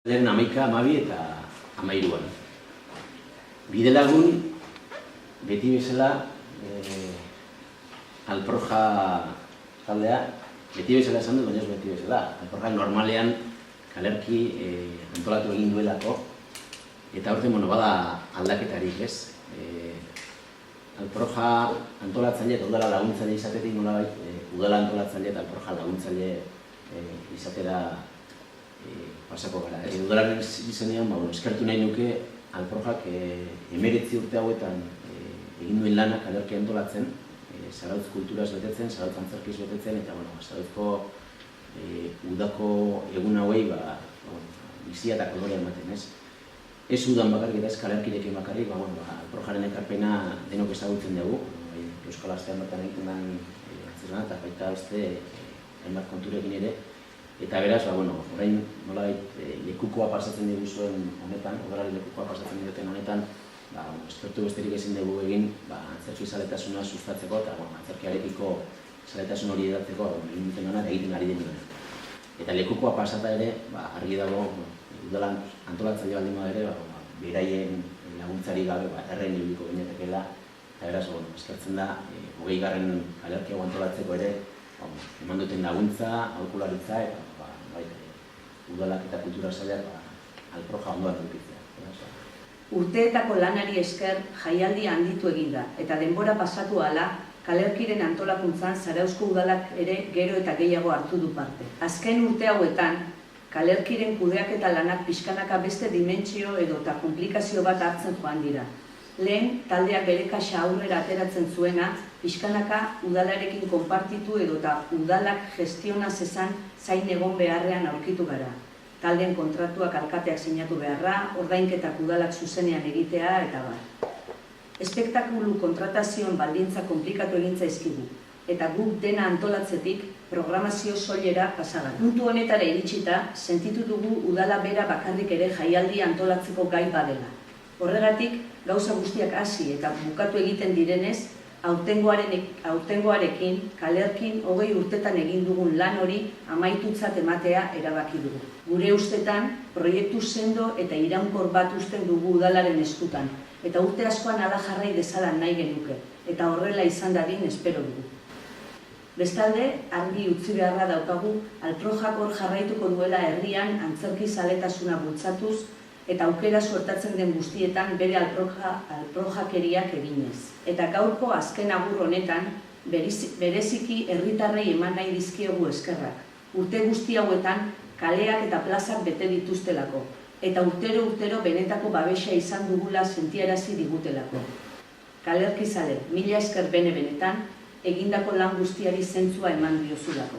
Lehen 11, 12 eta 13an. Bidelagun, beti bezala, Alproja taldea, beti bezala esan dut, baina ez beti bezala. Alproja normalean kalerki antolatu egin duelako, eta aurten bada aldaketarik, ez? Alproja antolatzaile eta udala laguntzaile izatetik nolabait, udala antolatzaile eta Alproja laguntzaile izatera pasako gara. Udalaren izenean, eskertu nahi nuke Alprojak 19 urte hauetan egin duen lanak kalerki antolatzen, Zarautz kulturaz betetzen, Zarautz antzerkiz betetzen, eta Zarauzko udako egun hauei bizia eta kolorea ematen, ez? Ez udan bakarrik eta ez kalerkirekin bakarrik, Alprojaren ekarpena denok ezagutzen dugu, Euskal Astean bertan egiten den antzerlana, eta baita beste hainbat konturekin ere. Eta beraz, orain nolabait lekukoa pasatzen diguzuen honetan, udalari lekukoa pasatzen dioten honetan, eskertu besterik ezin dugu egin antzerki zaletasuna sustatzeko eta antzerkiarekiko zaletasun hori edatzeko egin duten honak egiten ari denuen. Eta lekukoa pasata ere, argi dago, udalan antolatzaile baldin bada ere, beraien laguntzari gabe erren ibiliko ginetekela, eta beraz, eskertzen da, 20. kalerki hau antolatzeko ere, eman duten laguntza, aholkularitza eta udalak eta kultura sailak Alproja ondoan edukitzea. Urteetako lanari esker jaialdia handitu egin da, eta denbora pasatu ahala, kalerkiren antolakuntzan Zarauzko udalak ere gero eta gehiago hartu du parte. Azken urte hauetan, kalerkiren kudeaketa lanak pixkanaka beste dimentsio edo eta komplikazio bat hartzen joan dira. Lehen, taldeak bere kaxa aurrera ateratzen zuena, pixkanaka udalarekin konpartitu edo eta udalak gestiona zezan zain egon beharrean aurkitu gara. Taldeen kontratuak alkateak sinatu beharra, ordainketak udalak zuzenean egitea eta bar. Espektakulu kontratazioen baldintza konplikatu egin zaizkigu, eta guk dena antolatzetik programazio soilera pasagan. Puntu honetara iritsita, sentitu dugu udala bera bakarrik ere jaialdi antolatzeko gai badela. Horregatik, gauza guztiak hasi eta bukatu egiten direnez, aurtengoarekin, kalerkin 20 urtetan egin dugun lan hori amaitutzat ematea erabaki dugu. Gure ustetan, proiektu sendo eta iraunkor bat usten dugu udalaren eskutan, eta urte askoan hala jarrai dezala nahi genuke, eta horrela izan dadin espero dugu. Bestalde, argi utzi beharra daukagu, Alprojak hor jarraituko duela herrian antzerki zaletasuna bultzatuz, eta aukera suertatzen den guztietan bere alprojakeriak eginez. Eta gaurko azken agur honetan, bereziki herritarrei eman nahi dizkiegu eskerrak. Urte guzti hauetan, kaleak eta plazak bete dituztelako, eta urtero benetako babesa izan dugula sentiarazi digutelako. Kalerki zale, mila esker benetan, egindako lan guztiari zentzua eman diozulako.